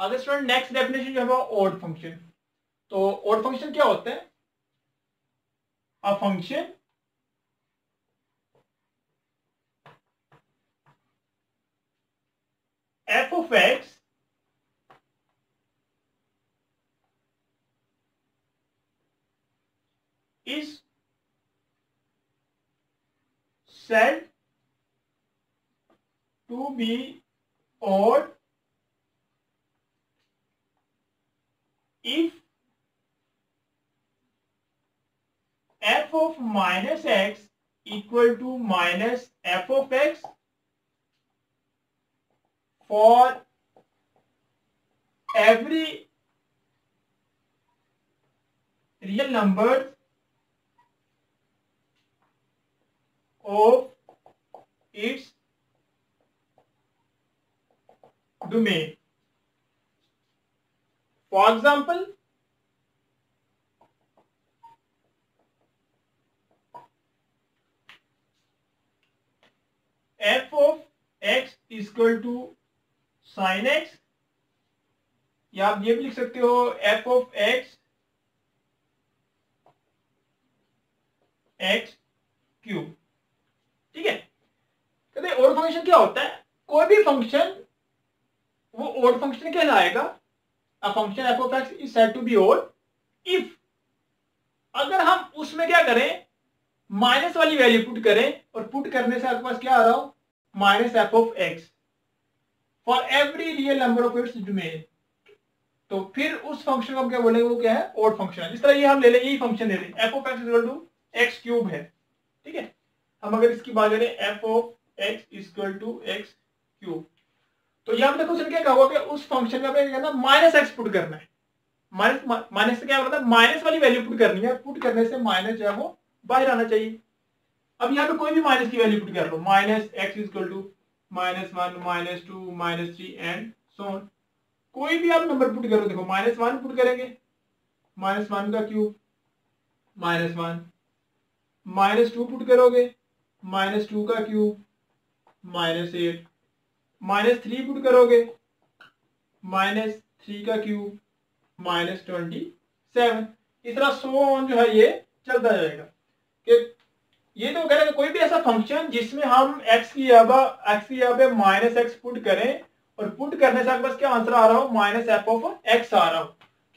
आगे student next definition जो है वो ऑड फंक्शन। तो ऑड फंक्शन क्या होता है? A function f of x is said to be odd if f of minus x equal to minus f of x for every real numbers of its domain. For example, f of x is equal to sin x, या आप ये भी लिख सकते हो f of x x cube. ठीक है, कहते हैं ऑड फंक्शन क्या होता है? कोई भी फंक्शन वो ऑड फंक्शन कहलाएगा। A function f of x is said to be odd if, अगर हम उसमें क्या करें, माइनस वाली वैल्यू पुट करें, और पुट करने से आपके पास क्या आ रहा हो, minus f of x for every real number of its domain. तो फिर उस फंक्शन को हम क्या बोलेंगे, वो क्या है, ऑड फंक्शन है। जिस तरह ये हम ले लें, यही फंक्शन ले लें, f of x equal to x cube है। ठीक है, हम अगर इसकी बात करें f of x equal to x cube, तो यहाँ पे देखो उसने क्या कहा हुआ कि उस फंक्शन में आपने क्या करना, माइनस एक्स पुट करना है। माइनस से क्या मतलब, माइनस वाली वैल्यू पुट करनी है। पुट करने से माइनस जो है वो बाहर आना चाहिए। अब यहाँ पे कोई भी माइनस की वैल्यू पुट कर लो, minus x equal to -1 -2 -3 and so on. कोई भी आप नंबर पुट करो, देखो -1 पुट करेंगे, -1 का क्यूब -1, -2 पुट करोगे, -2 का क्यूब -8, -3 पुट करोगे, -3 का क्यूब -27। इस तरह सो ऑन जो है ये चलता जाएगा। कि ये तो कह रहे हैं कोई भी ऐसा फंक्शन जिसमें हम x की जगह पे माइनस एक्स पुट करें, और पुट करने से आपके पास क्या आंसर आ रहा हो, माइनस एफ ऑफ एक्स आ रहा हो।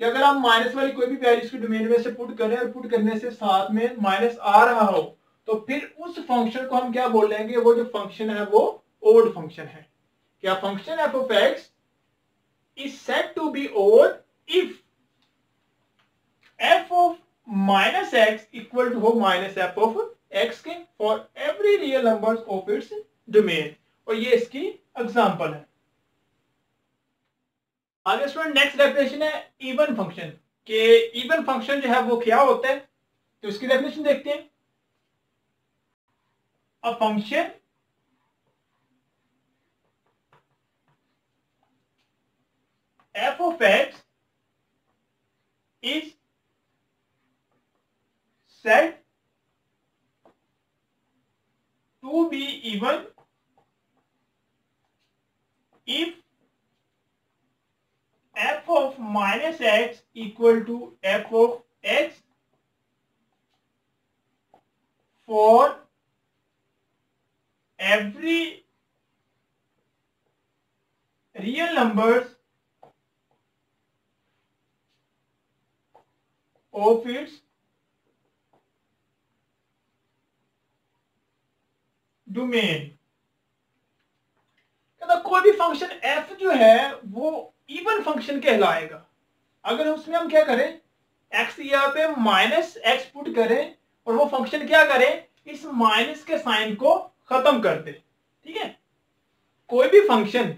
कि अगर आप माइनस वाली कोई भी वैल्यू की डोमेन में से पुट करें और पुट करने से साथ में माइनस आ रहा हो, तो फिर उस फंक्शन को हम क्या बोलेंगे, वो जो फंक्शन है वो ओड फंक्शन है। क्या function f of x is said to be odd if f of minus x equal to हो माइनस एफ ऑफ x के for every real number of its domain. और ये इसकी एग्जांपल है। आगे स्टूडेंट नेक्स्ट डेफिनेशन है even function. के even function जो है वो क्या होता है, तो इसकी डेफिनेशन देखते हैं। A function f of x is said to be even if f of minus x equal to f of x for every real numbers of its domain. कोई भी फंक्शन f जो है वो इवन फंक्शन कहलाएगा अगर उसमें हम क्या करें, x की जगह पे माइनस एक्स पुट करें, और वो फंक्शन क्या करे, इस माइनस के साइन को खत्म कर दे। ठीक है, कोई भी फंक्शन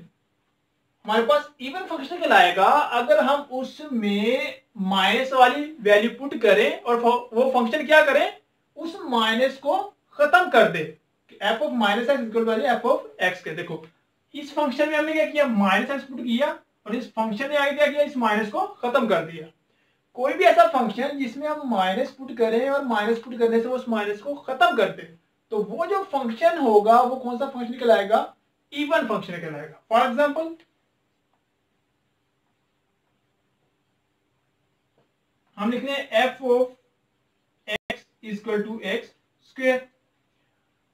हमारे पास इवन फंक्शन कहलाएगा अगर हम उसमें माइनस वाली वैल्यू पुट करें और वो फंक्शन क्या करे, उस माइनस को खत्म कर दे। F of minus x equal to f of x के। देखो इस फंक्शन में हमने क्या किया, माइनस एक्स पुट किया, और इस फंक्शन ने आगे क्या किया, इस माइनस को खत्म कर दिया। कोई भी ऐसा फंक्शन जिसमें हम माइनस पुट करें और माइनस पुट करने से वो उस माइनस को खत्म कर दे, तो वो जो फंक्शन होगा वो कौन सा फंक्शन कहलाएगा, इवन फंक्शन कहलाएगा। फॉर एग्जाम्पल हम लिख रहे हैं f of x equal to x square.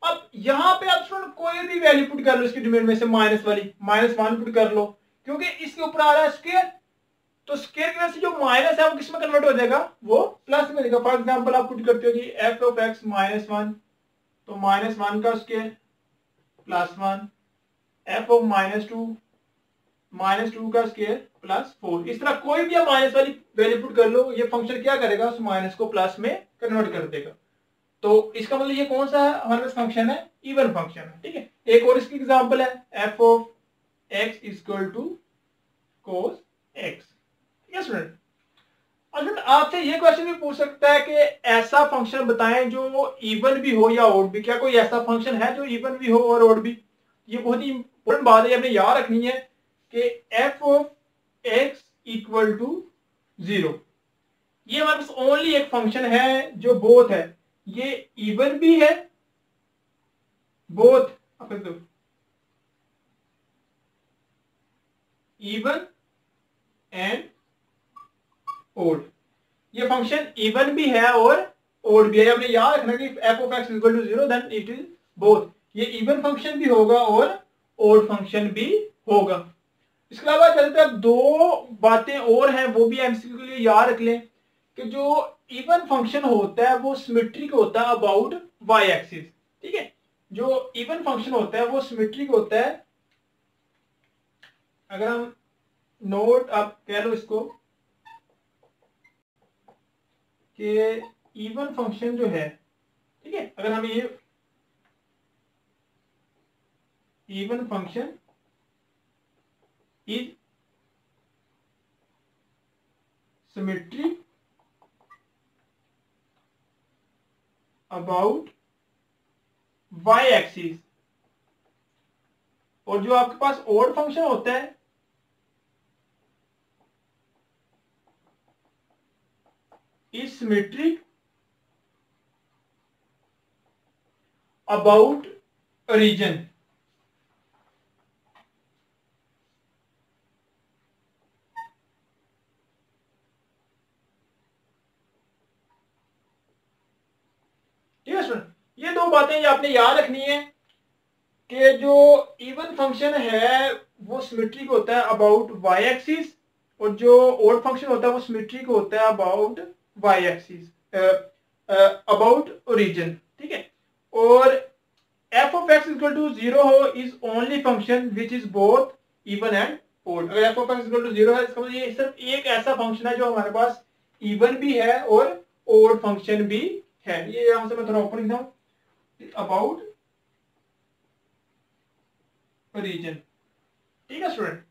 अब यहां पे आप स्टूडेंट कोई भी वैल्यू पुट कर लो इसकी डिमेंड में से, माइनस वाली, -1 पुट कर लो, क्योंकि इसके ऊपर आ रहा है स्क्वायर, तो स्क्वायर की वजह से जो माइनस है वो किस में कन्वर्ट हो जाएगा, वो प्लस में देगा। फॉर एग्जांपल आप पुट करते हो जी एफ ऑफ एक्स -1, तो -1 का स्क्वायर +1, एफ ऑफ -2 का स्क्वायर +4। इस तरह कोई भी आप माइनस वाली वैल्यू पुट कर लो, ये फंक्शन क्या करेगा, उस माइनस को प्लस में कन्वर्ट कर देगा। तो इसका मतलब ये कौन सा है, हमारे पास फंक्शन है, इवन फंक्शन है। ठीक है, एक और इसकी एग्जांपल है f of x equal to cos x. ठीक है स्टूडेंट, स्टूडेंट आपसे ये क्वेश्चन भी पूछ सकता है कि ऐसा फंक्शन बताएं जो इवन भी हो या ऑड भी। क्या कोई ऐसा फंक्शन है जो इवन भी हो और ऑड भी? ये बहुत ही इंपॉर्टेंट बात है, आपने याद रखनी है कि f of x equal to 0, ये हमारे पास ओनली एक फंक्शन है जो बोथ है, ये इवन भी है, बोथ इवन एंड ओड। ये फंक्शन इवन भी है और ओड भी है। आपने याद रखना कि f of x equal to 0 then it is both, ये इवन फंक्शन भी होगा और ओड फंक्शन भी होगा। इसके अलावा चलते हैं, दो बातें और हैं वो भी एमसीक्यू के लिए याद रख लें कि जो इवन फंक्शन होता है वो सिमेट्रिक होता है अबाउट वाई एक्सिस। ठीक है, जो इवन फंक्शन होता है वो सिमेट्रिक होता है, अगर हम नोट आप कह लो इसको कि इवन फंक्शन जो है, ठीक है, अगर हम ये even function is symmetric about y axis, और जो आपके पास ओड फंक्शन होता है इज सिमेट्रिक अबाउट रीजन। ठीक है स्टूडेंट, ये दो बातें ये आपने याद रखनी है कि जो इवन फंक्शन है वो सिमेट्रिक होता है अबाउट वाई एक्सिस, और जो ओड फंक्शन होता है वो सिमेट्रिक होता है about y axis, about origin. ठीक है, और f of x equal to 0 हो is only function which is both even and odd. अगर f of x equal to 0 है, इसका मतलब ये सिर्फ एक ऐसा फंक्शन है जो हमारे पास इवन भी है और ओड फंक्शन भी है। ये यहां से मैं थोड़ा ओपन लिखता हूं, अबाउट रीजन। ठीक है स्टूडेंट,